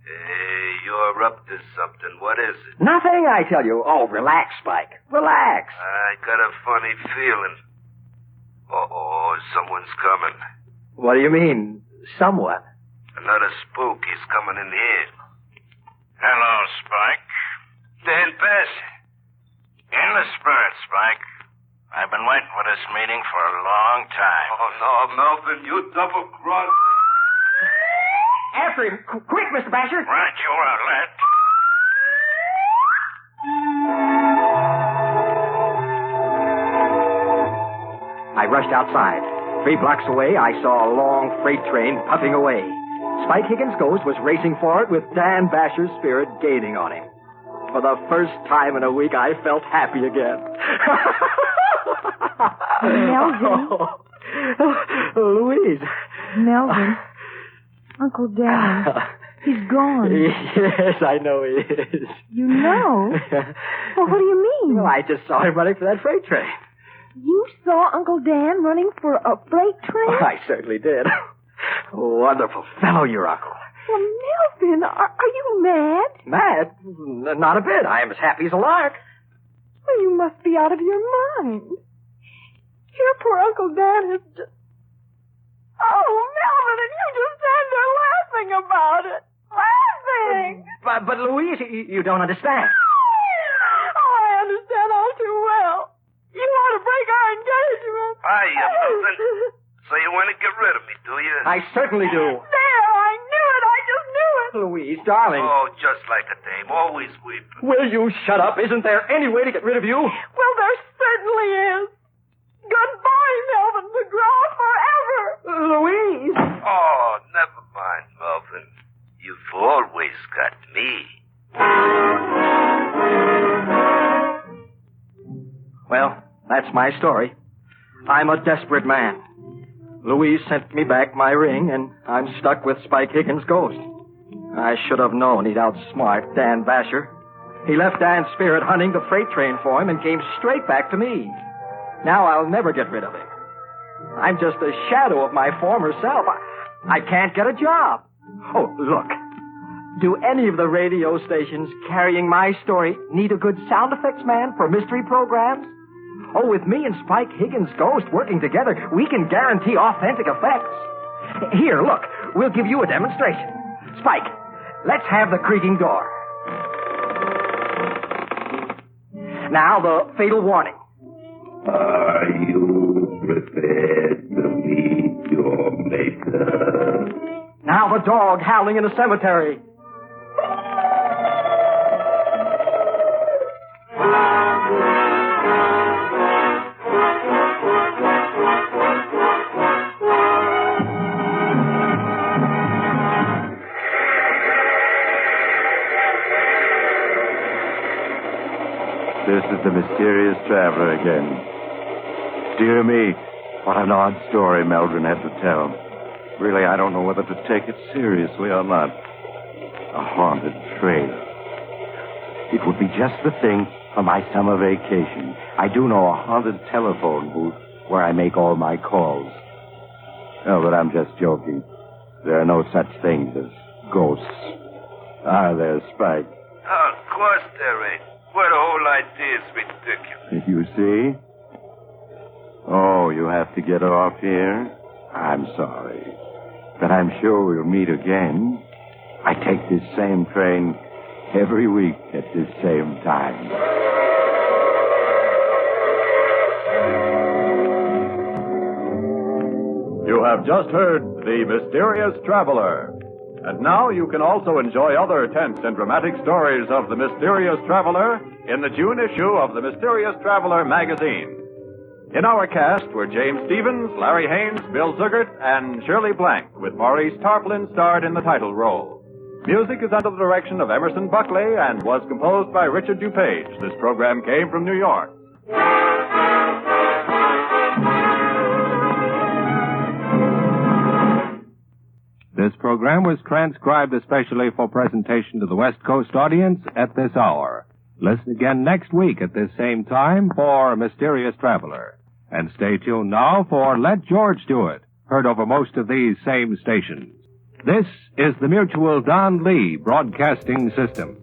Hey, you're up to something. What is it? Nothing, I tell you. Oh, relax, Spike. Relax. I got a funny feeling. Uh-oh, someone's coming. What do you mean, someone? Another spook. He's coming in here. Hello, Spike. Dan Bash. In the spirit, Spike. I've been waiting for this meeting for a long time. Oh, no, Melvin, you double-crossed. After him. Quick, Mr. Basher. Right, you are, lad. I rushed outside. 3 blocks away, I saw a long freight train puffing away. Spike Higgins' ghost was racing for it with Dan Basher's spirit gaining on him. For the first time in a week, I felt happy again. Melvin. Louise. Melvin. Uncle Dan. He's gone. Yes, I know he is. You know? Well, what do you mean? Well, I just saw him running for that freight train. You saw Uncle Dan running for a freight train? Oh, I certainly did. Wonderful fellow, your uncle. Well, Melvin, are you mad? Mad? Not a bit. I am as happy as a lark. Well, you must be out of your mind. Your poor Uncle Dan has just... Oh, Melvin, and you just stand there laughing about it. Laughing! But Louise, you don't understand. Oh, I understand all too well. You want to break our engagement. Hiya, Melvin. So you want to get rid of me, do you? I certainly do. There, I knew it. I just knew it. Louise, darling. Oh, just like a dame. Always weeping. Will you shut up? Isn't there any way to get rid of you? Well, there certainly is. Goodbye, Melvin McGraw, forever. Louise. Oh, never mind, Melvin. You've always got me. Well, that's my story. I'm a desperate man. Louise sent me back my ring, and I'm stuck with Spike Higgins' ghost. I should have known he'd outsmart Dan Basher. He left Dan's spirit hunting the freight train for him and came straight back to me. Now I'll never get rid of him. I'm just a shadow of my former self. I can't get a job. Oh, look. Do any of the radio stations carrying my story need a good sound effects man for mystery programs? Oh, with me and Spike Higgins' ghost working together, we can guarantee authentic effects. Here, look. We'll give you a demonstration. Spike, let's have the creaking door. Now, the fatal warning. Are you prepared to meet your maker? Now the dog howling in a cemetery. This is the mysterious traveler again. Dear me, what an odd story Melvin had to tell. Really, I don't know whether to take it seriously or not. A haunted trailer. It would be just the thing for my summer vacation. I do know a haunted telephone booth where I make all my calls. Oh, but I'm just joking. There are no such things as ghosts. Are there, Spike? Oh, of course there ain't. Well, the whole idea is ridiculous. You see? Oh, you have to get off here? I'm sorry. But I'm sure we'll meet again. I take this same train every week at this same time. You have just heard The Mysterious Traveler. And now you can also enjoy other tense and dramatic stories of The Mysterious Traveler in the June issue of The Mysterious Traveler magazine. In our cast were James Stevens, Larry Haynes, Bill Zugert, and Shirley Blank, with Maurice Tarplin starred in the title role. Music is under the direction of Emerson Buckley and was composed by Richard DuPage. This program came from New York. This program was transcribed especially for presentation to the West Coast audience at this hour. Listen again next week at this same time for Mysterious Traveler. And stay tuned now for Let George Do It, heard over most of these same stations. This is the Mutual Don Lee Broadcasting System.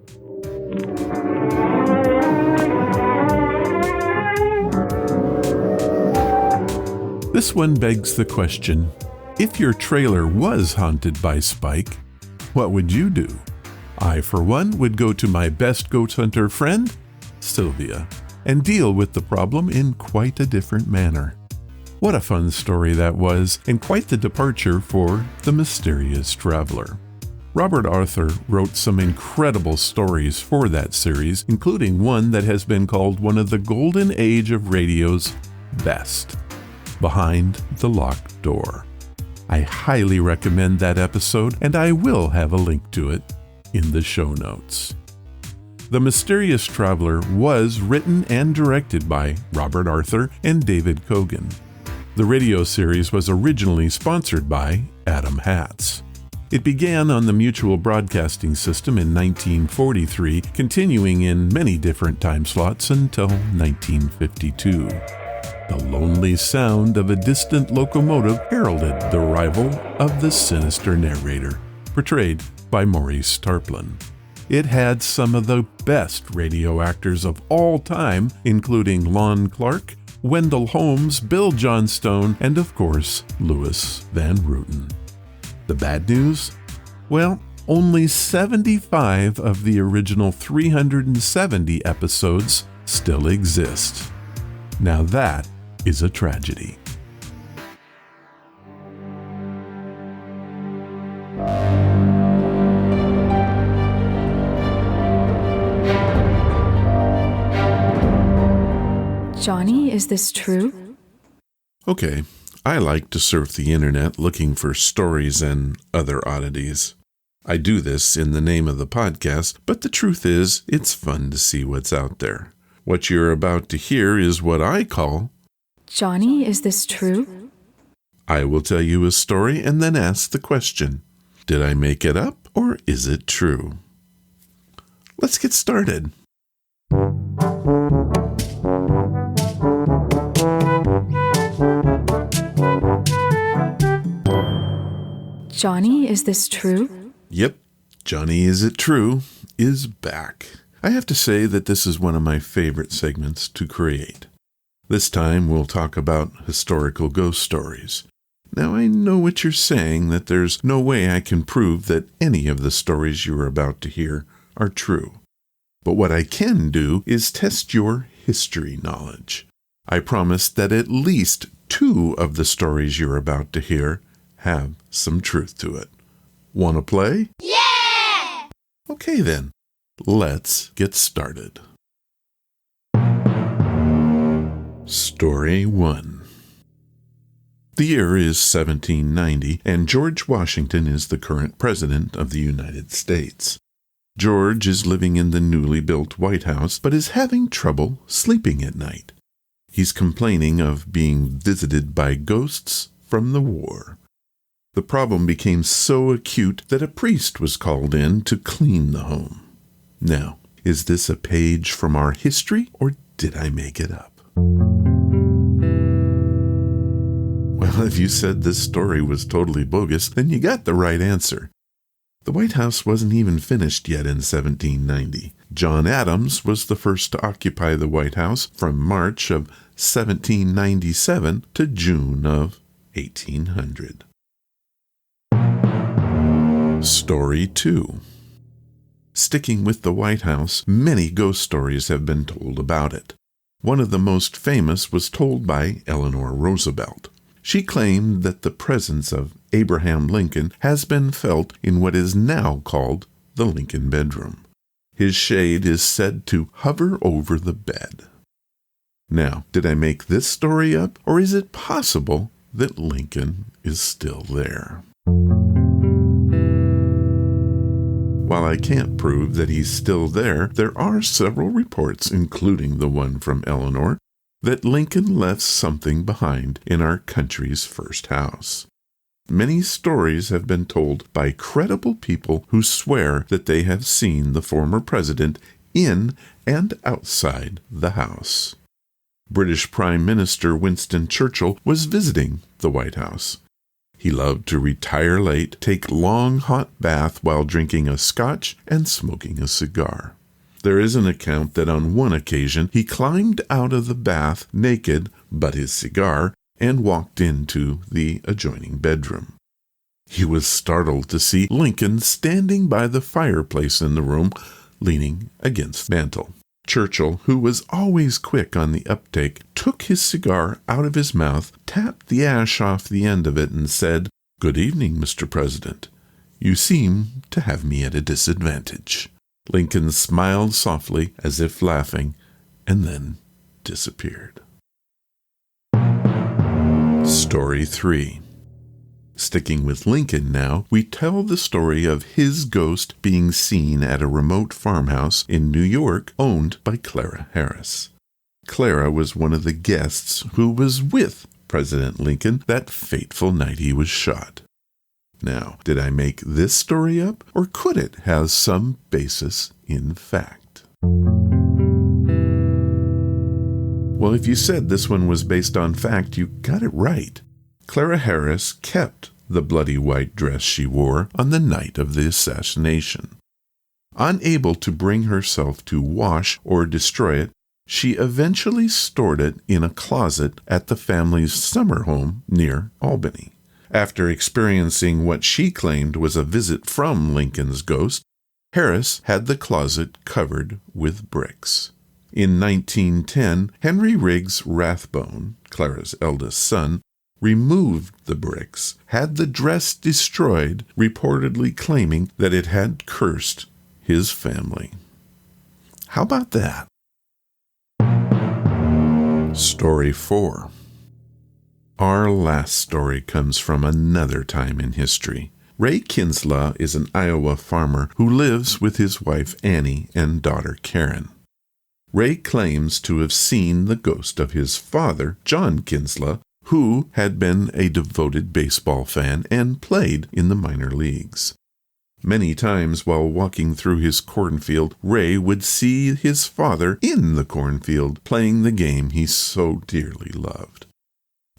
This one begs the question, if your trailer was haunted by Spike, what would you do? I, for one, would go to my best ghost hunter friend, Sylvia, and deal with the problem in quite a different manner. What a fun story that was, and quite the departure for The Mysterious Traveler. Robert Aurtur wrote some incredible stories for that series, including one that has been called one of the golden age of radio's best, Behind the Locked Door. I highly recommend that episode, and I will have a link to it in the show notes. The Mysterious Traveler was written and directed by Robert Aurtur and David Kogan. The radio series was originally sponsored by Adam Hatz. It began on the Mutual Broadcasting System in 1943, continuing in many different time slots until 1952. The lonely sound of a distant locomotive heralded the arrival of the sinister narrator, portrayed by Maurice Tarplin. It had some of the best radio actors of all time, including Lon Clark, Wendell Holmes, Bill Johnstone, and of course, Louis Van Rooten. The bad news? Well, only 75 of the original 370 episodes still exist. Now that is a tragedy. Johnny, is this true? Okay, I like to surf the internet looking for stories and other oddities. I do this in the name of the podcast, but the truth is, it's fun to see what's out there. What you're about to hear is what I call Johnny, is this true? I will tell you a story and then ask the question, did I make it up or is it true? Let's get started. Johnny, is this true? Yep, Johnny, Is It True is back. I have to say that this is one of my favorite segments to create. This time we'll talk about historical ghost stories. Now I know what you're saying, that there's no way I can prove that any of the stories you're about to hear are true. But what I can do is test your history knowledge. I promise that at least 2 of the stories you're about to hear have some truth to it. Wanna play? Yeah! Okay then, let's get started. Story 1. The year is 1790, and George Washington is the current President of the United States. George is living in the newly built White House, but is having trouble sleeping at night. He's complaining of being visited by ghosts from the war. The problem became so acute that a priest was called in to clean the home. Now, is this a page from our history, or did I make it up? Well, if you said this story was totally bogus, then you got the right answer. The White House wasn't even finished yet in 1790. John Adams was the first to occupy the White House from March of 1797 to June of 1800. Story 2. Sticking with the White House, many ghost stories have been told about it. One of the most famous was told by Eleanor Roosevelt. She claimed that the presence of Abraham Lincoln has been felt in what is now called the Lincoln bedroom. His shade is said to hover over the bed. Now, did I make this story up, or is it possible that Lincoln is still there? While I can't prove that he's still there, there are several reports, including the one from Eleanor, that Lincoln left something behind in our country's first house. Many stories have been told by credible people who swear that they have seen the former president in and outside the house. British Prime Minister Winston Churchill was visiting the White House. He loved to retire late, take long hot bath while drinking a scotch and smoking a cigar. There is an account that on one occasion he climbed out of the bath naked but his cigar and walked into the adjoining bedroom. He was startled to see Lincoln standing by the fireplace in the room, leaning against the mantel. Churchill, who was always quick on the uptake, took his cigar out of his mouth, tapped the ash off the end of it, and said, "Good evening, Mr. President. You seem to have me at a disadvantage." Lincoln smiled softly, as if laughing, and then disappeared. Story 3. Sticking with Lincoln now, we tell the story of his ghost being seen at a remote farmhouse in New York owned by Clara Harris. Clara was one of the guests who was with President Lincoln that fateful night he was shot. Now, did I make this story up, or could it have some basis in fact? Well, if you said this one was based on fact, you got it right. Clara Harris kept the bloody white dress she wore on the night of the assassination. Unable to bring herself to wash or destroy it, she eventually stored it in a closet at the family's summer home near Albany. After experiencing what she claimed was a visit from Lincoln's ghost, Harris had the closet covered with bricks. In 1910, Henry Riggs Rathbone, Clara's eldest son, removed the bricks, had the dress destroyed, reportedly claiming that it had cursed his family. How about that? Story 4. Our last story comes from another time in history. Ray Kinslaw is an Iowa farmer who lives with his wife Annie and daughter Karen. Ray claims to have seen the ghost of his father, John Kinslaw, who had been a devoted baseball fan and played in the minor leagues. Many times while walking through his cornfield, Ray would see his father in the cornfield playing the game he so dearly loved.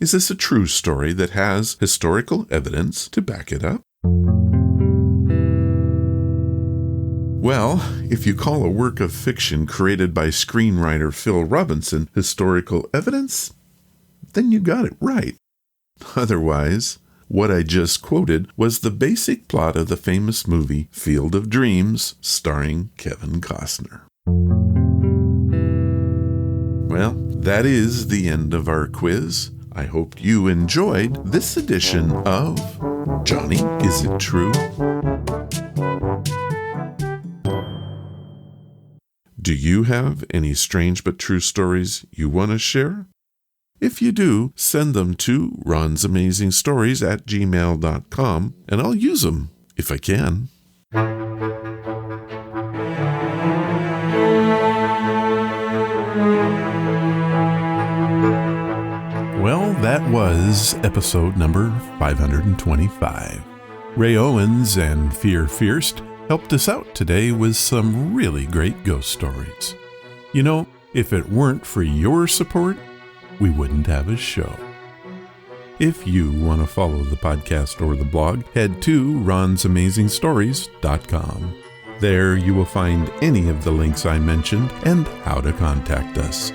Is this a true story that has historical evidence to back it up? Well, if you call a work of fiction created by screenwriter Phil Robinson historical evidence, then you got it right. Otherwise, what I just quoted was the basic plot of the famous movie Field of Dreams, starring Kevin Costner. Well, that is the end of our quiz. I hope you enjoyed this edition of Johnny, Is It True? Do you have any strange but true stories you want to share? If you do, send them to ronsamazingstories@gmail.com, and I'll use them if I can. Well, that was episode number 525. Ray Owens and Fear Fierst helped us out today with some really great ghost stories. You know, if it weren't for your support, we wouldn't have a show. If you want to follow the podcast or the blog, head to ronsamazingstories.com. There you will find any of the links I mentioned and how to contact us.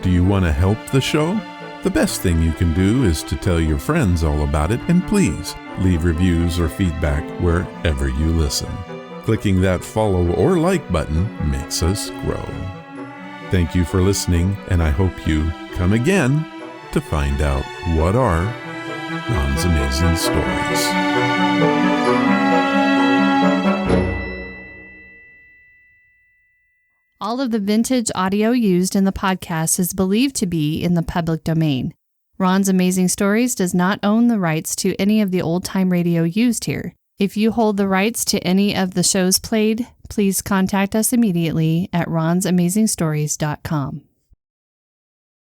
Do you want to help the show? The best thing you can do is to tell your friends all about it, and please leave reviews or feedback wherever you listen. Clicking that follow or like button makes us grow. Thank you for listening, and I hope you come again to find out what are Ron's Amazing Stories. All of the vintage audio used in the podcast is believed to be in the public domain. Ron's Amazing Stories does not own the rights to any of the old-time radio used here. If you hold the rights to any of the shows played, please contact us immediately at ronsamazingstories.com.